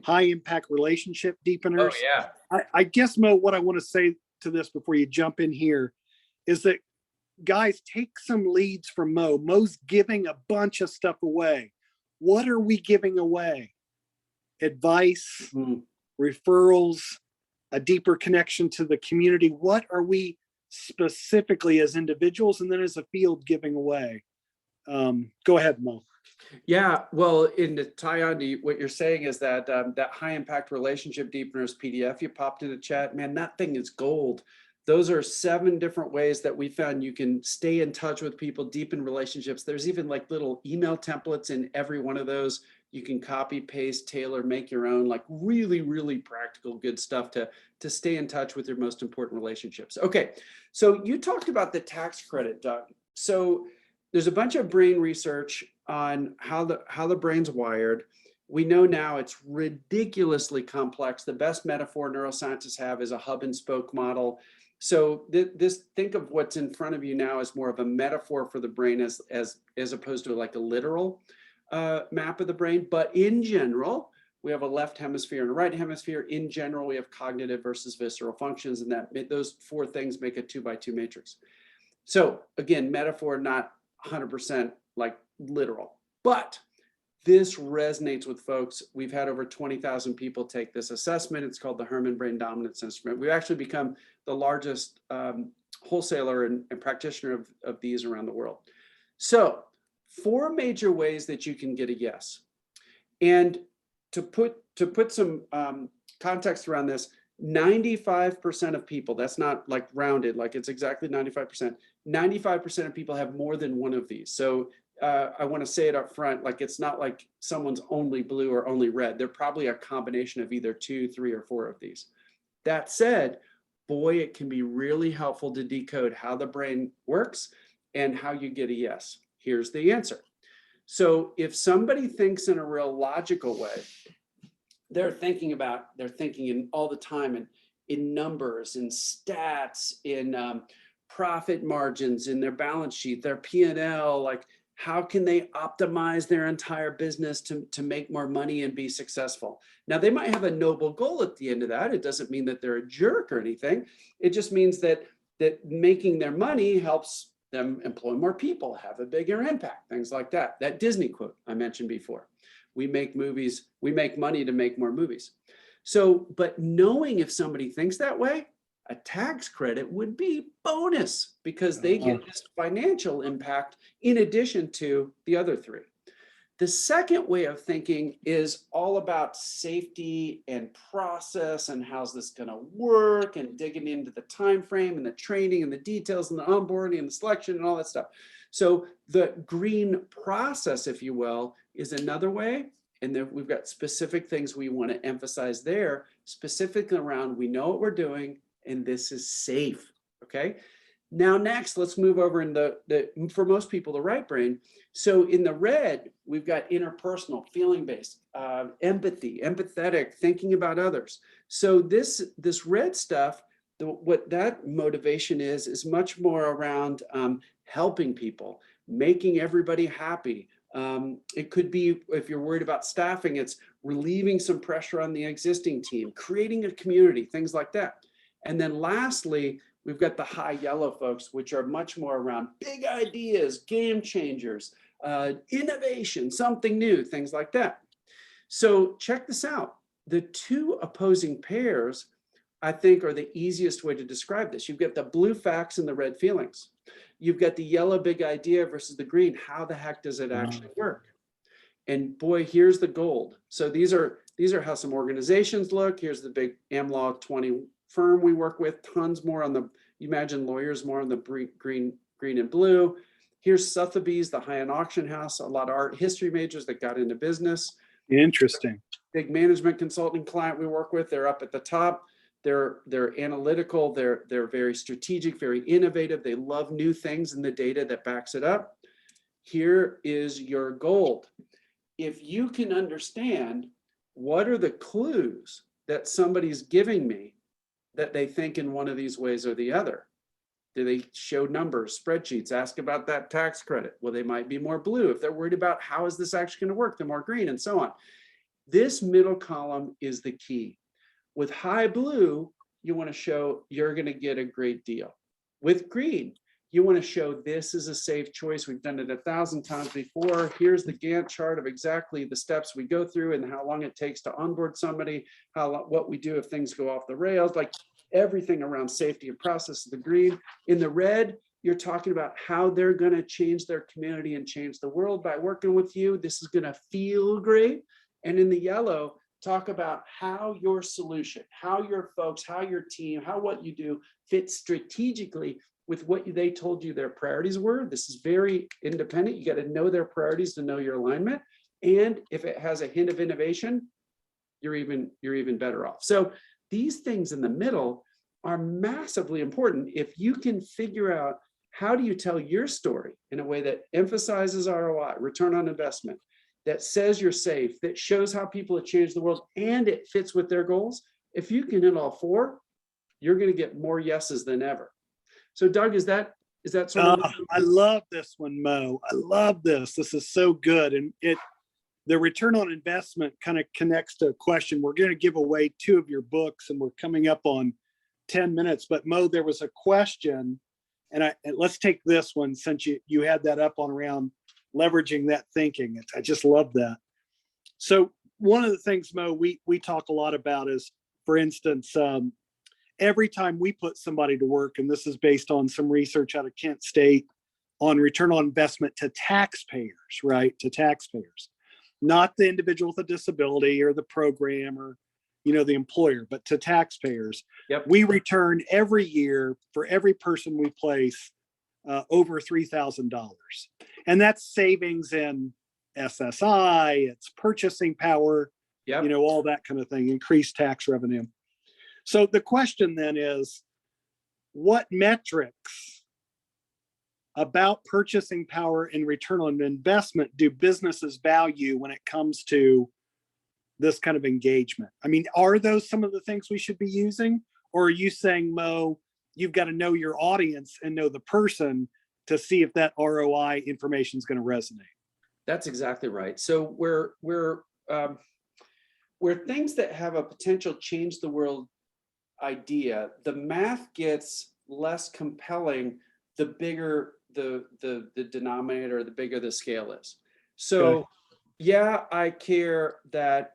high impact relationship deepeners. Oh yeah. I guess, Mo, what I want to say to this before you jump in here is that, guys, take some leads from Mo. Mo's giving a bunch of stuff away. What are we giving away? Advice, referrals, a deeper connection to the community. What are we specifically as individuals and then as a field giving away? Go ahead, Mo. Yeah, well, in to tie on to what you're saying is that that high impact relationship deepeners PDF you popped in the chat, man, that thing is gold. Those are 7 different ways that we found you can stay in touch with people, deepen relationships. There's even like little email templates in every one of those. You can copy, paste, tailor, make your own, like really, really practical, good stuff to stay in touch with your most important relationships. Okay, so you talked about the tax credit, Doug. So there's a bunch of brain research on how the brain's wired. We know now it's ridiculously complex. The best metaphor neuroscientists have is a hub and spoke model. So think of what's in front of you now as more of a metaphor for the brain as opposed to like a literal map of the brain. But in general, we have a left hemisphere and a right hemisphere. In general, we have cognitive versus visceral functions, and that those 4 things make a 2x2 matrix. So again, metaphor, not 100% like literal, but this resonates with folks. We've had over 20,000 people take this assessment. It's called the Herman Brain Dominance Instrument. We've actually become the largest wholesaler and practitioner of these around the world. So 4 major ways that you can get a yes. And to put some context around this, 95% of people, that's not like rounded, like it's exactly 95%. 95% of people have more than one of these. So I want to say it up front, like it's not like someone's only blue or only red. They're probably a combination of either 2, 3, or 4 of these. That said, boy, it can be really helpful to decode how the brain works and how you get a yes. Here's the answer. So if somebody thinks in a real logical way, they're thinking in all the time in numbers, in stats, in profit margins, in their balance sheet, their P&L, like how can they optimize their entire business to make more money and be successful? Now, they might have a noble goal at the end of that. It doesn't mean that they're a jerk or anything. It just means that making their money helps them employ more people, have a bigger impact, things like that. That Disney quote I mentioned before. We make money to make more movies. So, but knowing if somebody thinks that way, a tax credit would be bonus because they get this financial impact in addition to the other 3. The second way of thinking is all about safety and process and how's this going to work and digging into the time frame and the training and the details and the onboarding and the selection and all that stuff. So the green process, if you will, is another way. And then we've got specific things we want to emphasize there, specifically around we know what we're doing and this is safe. Okay. Now, next, let's move over in for most people, the right brain. So in the red, we've got interpersonal, feeling-based, empathy, empathetic, thinking about others. So this red stuff, what that motivation is much more around helping people, making everybody happy. It could be, if you're worried about staffing, it's relieving some pressure on the existing team, creating a community, things like that. And then lastly, we've got the high yellow folks, which are much more around big ideas, game changers, innovation, something new, things like that. So check this out. The two opposing pairs, I think, are the easiest way to describe this. You've got the blue facts and the red feelings. You've got the yellow big idea versus the green. How the heck does it actually work? And boy, here's the gold. So these are how some organizations look. Here's the big AmLaw 20 firm we work with, tons more on the, you imagine lawyers more on the green and blue. Here's Sotheby's, the high-end auction house, a lot of art history majors that got into business. Interesting. Big management consulting client we work with, they're up at the top. They're analytical, they're very strategic, very innovative. They love new things and the data that backs it up. Here is your gold. If you can understand what are the clues that somebody's giving me that they think in one of these ways or the other. Do they show numbers, spreadsheets, ask about that tax credit? Well, they might be more blue. If they're worried about how is this actually going to work, they're more green, and so on. This middle column is the key. With high blue, you want to show you're going to get a great deal. With green, you want to show this is a safe choice. We've done it 1,000 times before. Here's the Gantt chart of exactly the steps we go through and how long it takes to onboard somebody, what we do if things go off the rails, like everything around safety and process of the green. In the red, you're talking about how they're going to change their community and change the world by working with you. This is going to feel great. And in the yellow, talk about how your solution, how your folks, how your team, how what you do fits strategically with what they told you their priorities were. This is very independent. You got to know their priorities to know your alignment. And if it has a hint of innovation, you're even better off. So these things in the middle are massively important. If you can figure out how do you tell your story in a way that emphasizes ROI, return on investment, that says you're safe, that shows how people have changed the world, and it fits with their goals. If you can hit all four, you're going to get more yeses than ever. So Doug, is that sort of? I love this one, Mo. I love this. This is so good. And the return on investment kind of connects to a question. We're going to give away 2 of your books and we're coming up on 10 minutes, but Mo, there was a question and let's take this one since you had that up on around leveraging that thinking. I just love that. So one of the things, Mo, we talk a lot about is, for instance, every time we put somebody to work, and this is based on some research out of Kent State on return on investment to taxpayers, right? To taxpayers, not the individual with a disability or the program or, the employer, but to taxpayers. Yep. We return every year for every person we place over $3,000. And that's savings in SSI, it's purchasing power, yep. All that kind of thing, increased tax revenue. So the question then is, what metrics about purchasing power and return on investment do businesses value when it comes to this kind of engagement? I mean, are those some of the things we should be using? Or are you saying, Mo, you've got to know your audience and know the person to see if that ROI information is going to resonate? That's exactly right. So where things that have a potential change the world idea, the math gets less compelling the bigger the denominator, the bigger the scale is. So yeah, I care that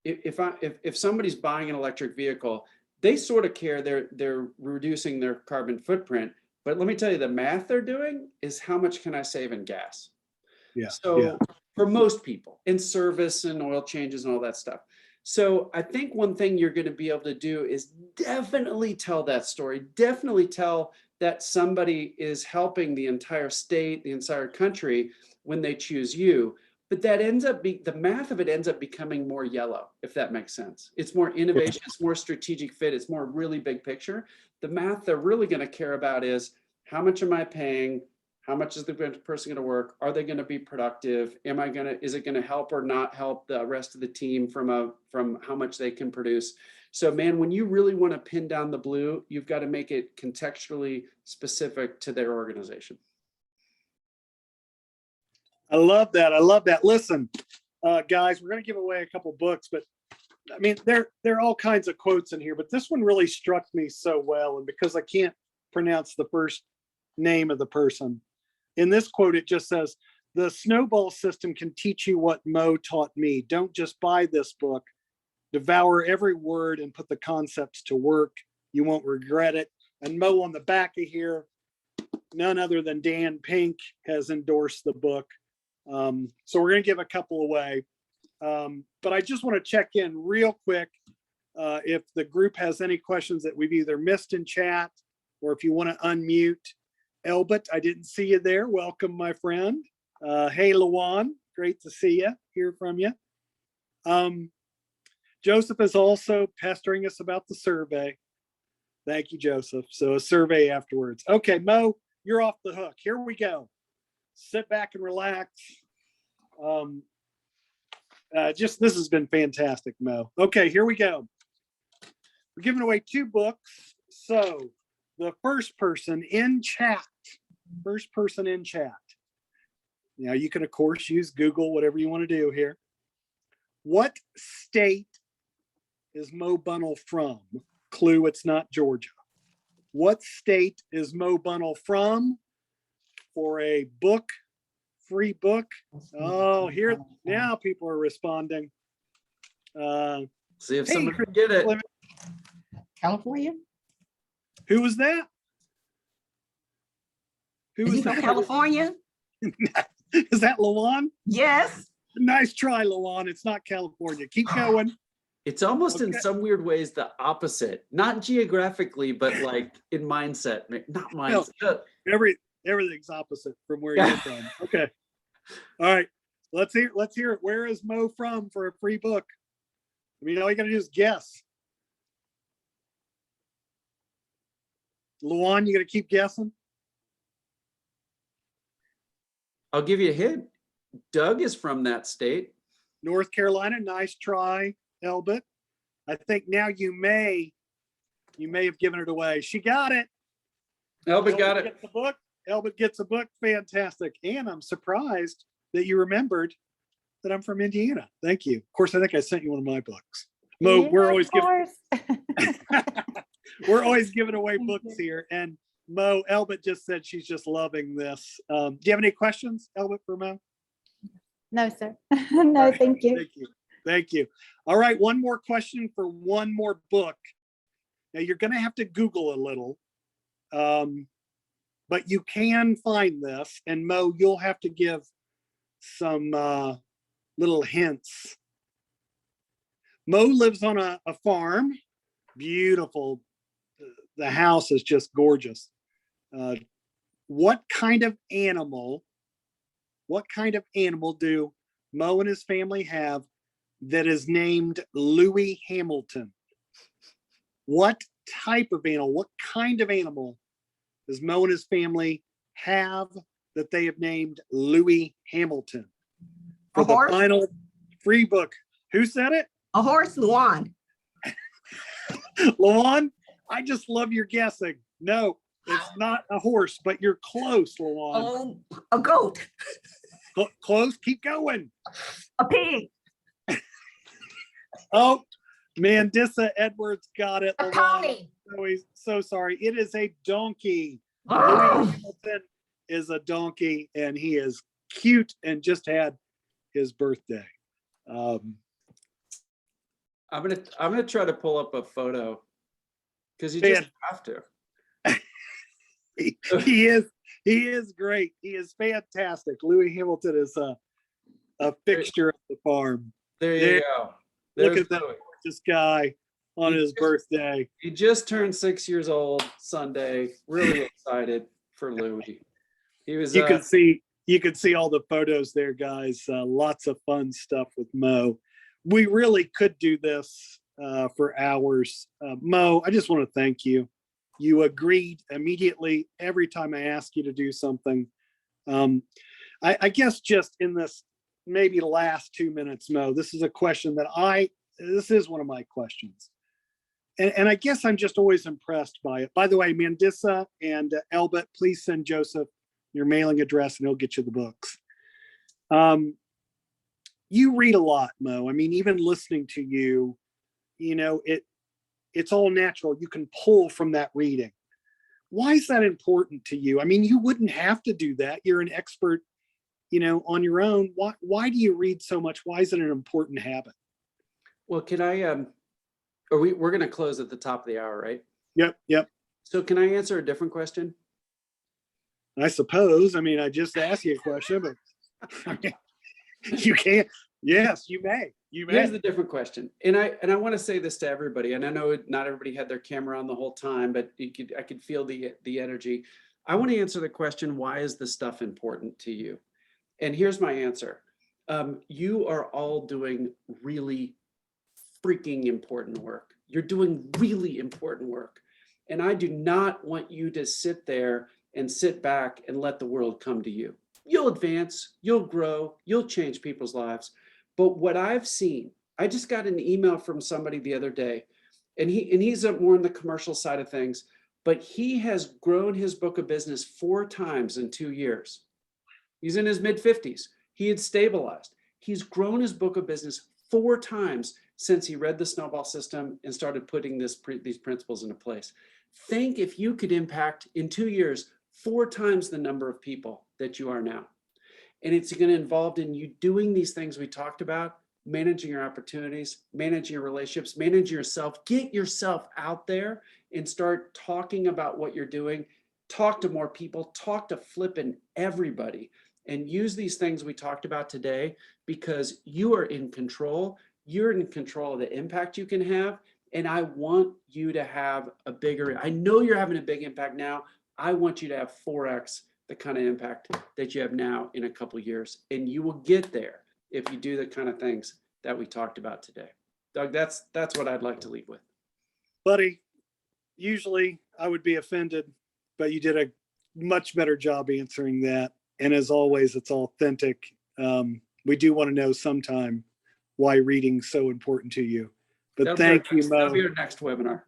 if somebody's buying an electric vehicle, they sort of care they're reducing their carbon footprint. But let me tell you, the math they're doing is how much can I save in gas? Yeah. So for most people, in service and oil changes and all that stuff. So I think one thing you're going to be able to do is definitely tell that story, definitely tell that somebody is helping the entire state, the entire country when they choose you. but that ends up being, the math of it ends up becoming more yellow, if that makes sense. It's more innovation, it's more strategic fit, it's more really big picture. The math they're really going to care about is, how much am I paying? How much is the person going to work? Are they going to be productive? Is it going to help or not help the rest of the team from how much they can produce? So man, when you really want to pin down the blue, you've got to make it contextually specific to their organization. I love that. I love that. Listen, guys, we're going to give away a couple books, but I mean, there are all kinds of quotes in here, but this one really struck me so well. And because I can't pronounce the first name of the person, in this quote, it just says, "The snowball system can teach you what Mo taught me. Don't just buy this book. Devour every word and put the concepts to work. You won't regret it." And Mo, on the back of here, none other than Dan Pink has endorsed the book. So we're going to give a couple away. But I just want to check in real quick. If the group has any questions that we've either missed in chat, or if you want to unmute. Elbert, I didn't see you there. Welcome, my friend. Hey, Lawan, great to see you, hear from you. Joseph is also pestering us about the survey. Thank you, Joseph. So a survey afterwards. Okay, Mo, you're off the hook. Here we go. Sit back and relax. This has been fantastic, Mo. Okay, here we go. We're giving away 2 books. So the first person in chat. Now you can of course use Google, whatever you want to do here. What state is Mo Bunnell from? Clue, it's not Georgia. What state is Mo Bunnell from? For a book, free book. Oh, here now people are responding. See if somebody can get it. California? Who was that? Who Is was he from that? California? Is that Lawan? Yes. Nice try, Lawan. It's not California. Keep going. It's almost in Okay. some weird ways the opposite, not geographically, but like in mindset. Not mindset. Everything's opposite from where you're from. Okay. All right. Let's hear it. Where is Mo from for a free book? I mean, all you gotta do is guess. Lawan, you gotta keep guessing. I'll give you a hint. Doug is from that state. North Carolina. Nice try, Elbert. I think now you may have given it away. She got it. Elbert got it. Gets the book. Elbert gets a book. Fantastic. And I'm surprised that you remembered that I'm from Indiana. Thank you. Of course, I think I sent you one of my books. Mo, Yeah, we're always of course. giving away Thank books you. here. And Mo, Elbert just said she's just loving this. Do you have any questions, Elbert, for Mo? No, sir. No, All right. thank you. Thank you. Thank you. All right, one more question for one more book. Now you're going to have to Google a little, but you can find this. And Mo, you'll have to give some little hints. Mo lives on a farm. Beautiful. The house is just gorgeous. What kind of animal do Mo and his family have that is named Louis Hamilton? What type of animal, what kind of animal does Mo and his family have that they have named Louis Hamilton? For A the horse? final free book. Who said it? A horse, Luan. Lawan, I just love your guessing. No, it's not a horse, but you're close, Lawan. A goat. Close, keep going. A pig. Oh, Mandissa Edwards got it. A Lawan. pony. So sorry. It is a donkey. Louis Oh, Hamilton is a donkey, and he is cute and just had his birthday. I'm gonna try to pull up a photo because you just have to. He is great. He is fantastic. Louis Hamilton is a fixture of the farm. There you There- go. Look There's at that Louis. gorgeous guy on He his just- birthday. He just turned 6 years old Sunday. Really excited for Louis. He was You can see You can see all the photos there, guys. Lots of fun stuff with Mo. We really could do this for hours. Mo, I just want to thank you. You agreed immediately every time I asked you to do something. I guess just in this maybe last 2 minutes, Mo, this is a question that this is one of my questions. And I guess I'm just always impressed by it. By the way, Mandissa and Elbert, please send Joseph your mailing address and he'll get you the books. You read a lot, Mo. I mean, even listening to you, it's all natural. You can pull from that reading. Why is that important to you? I mean, you wouldn't have to do that. You're an expert, on your own. Why do you read so much? Why is it an important habit? Well, can I, we're going to close at the top of the hour, right? Yep. So can I answer a different question? I suppose. I mean, I just asked you a question, but you can't. Yes, you may. Here's the different question. And I want to say this to everybody. And I know not everybody had their camera on the whole time, but I could feel the energy. I want to answer the question, why is this stuff important to you? And here's my answer. You are all doing really freaking important work. You're doing really important work. And I do not want you to sit there and sit back and let the world come to you. You'll advance, you'll grow, you'll change people's lives. But what I've seen, I just got an email from somebody the other day, and he's more on the commercial side of things, but he has grown his book of business 4 times in 2 years. He's in his mid-50s. He had stabilized. He's grown his book of business 4 times since he read the snowball system and started putting these principles into place. Think if you could impact in 2 years 4 times the number of people that you are now. And it's going to involve in you doing these things we talked about, managing your opportunities, managing your relationships, managing yourself. Get yourself out there and start talking about what you're doing. Talk to more people, talk to flipping everybody, and use these things we talked about today, because you are in control. You're in control of the impact you can have. And I want you to have I know you're having a big impact now. I want you to have 4x the kind of impact that you have now in a couple of years. And you will get there if you do the kind of things that we talked about today. Doug, that's what I'd like to leave with. Buddy, usually I would be offended, but you did a much better job answering that. And as always, it's authentic. We do want to know sometime why reading's so important to you. But thank you, Mo. That'll be our next webinar.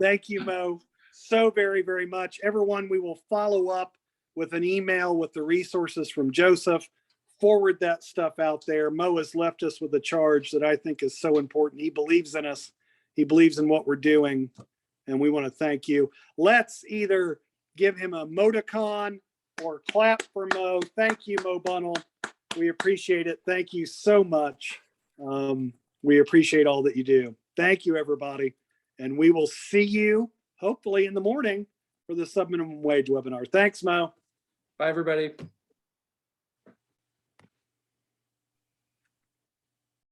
Thank you, Mo, so very, very much. Everyone, we will follow up with an email with the resources from Joseph. Forward that stuff out there. Mo has left us with a charge that I think is so important. He believes in us. He believes in what we're doing. And we want to thank you. Let's either give him a Modicon or clap for Mo. Thank you, Mo Bunnell. We appreciate it. Thank you so much. We appreciate all that you do. Thank you, everybody. And we will see you hopefully in the morning for the sub-minimum wage webinar. Thanks, Mo. Bye, everybody.